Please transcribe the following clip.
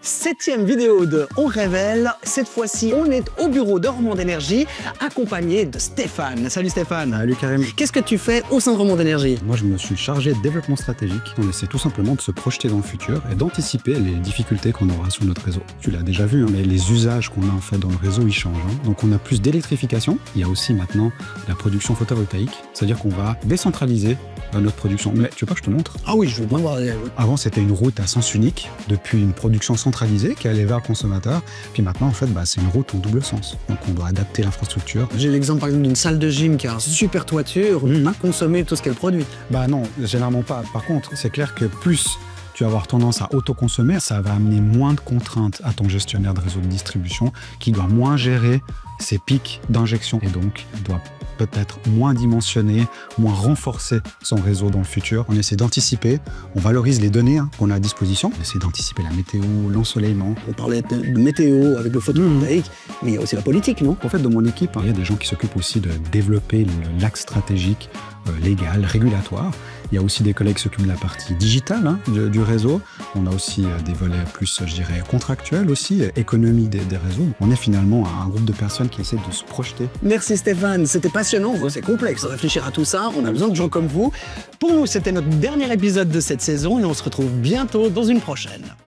7e vidéo de On Révèle. Cette fois-ci, on est au bureau de Romande Énergie, accompagné de Stéphane. Salut Stéphane. Salut Karim. Qu'est-ce que tu fais au sein de Romande Énergie? Moi, je me suis chargé de développement stratégique. On essaie tout simplement de se projeter dans le futur et d'anticiper les difficultés qu'on aura sur notre réseau. Tu l'as déjà vu, hein, mais les usages qu'on a en fait dans le réseau, ils changent. Donc, on a plus d'électrification. Il y a aussi maintenant la production photovoltaïque. C'est-à-dire qu'on va décentraliser notre production. Mais tu veux pas que je te montre? Ah oui, je veux bien voir. Avant, c'était une route à sens unique, depuis une production centralisée qui allait vers le consommateur. Puis maintenant, en fait, c'est une route en double sens. Donc, on doit adapter l'infrastructure. J'ai l'exemple par exemple d'une salle de gym qui a une super toiture, à consommer tout ce qu'elle produit. Bah non, généralement pas. Par contre, c'est clair que plus tu vas avoir tendance à autoconsommer, ça va amener moins de contraintes à ton gestionnaire de réseau de distribution qui doit moins gérer ses pics d'injection et donc doit peut-être moins dimensionner, moins renforcer son réseau dans le futur. On essaie d'anticiper, on valorise les données qu'on a à disposition, on essaie d'anticiper la météo, l'ensoleillement. On parlait de météo avec le photovoltaïque, mais il y a aussi la politique, non? En fait, dans mon équipe, il y a des gens qui s'occupent aussi de développer l'axe stratégique, légal, régulatoire. Il y a aussi des collègues qui s'occupent de la partie digitale du réseau. On a aussi des volets plus, je dirais, contractuels aussi, économie des réseaux. On est finalement un groupe de personnes qui essaient de se projeter. Merci Stéphane, c'était passionnant. C'est complexe de réfléchir à tout ça. On a besoin de gens comme vous. Pour nous, c'était notre dernier épisode de cette saison et on se retrouve bientôt dans une prochaine.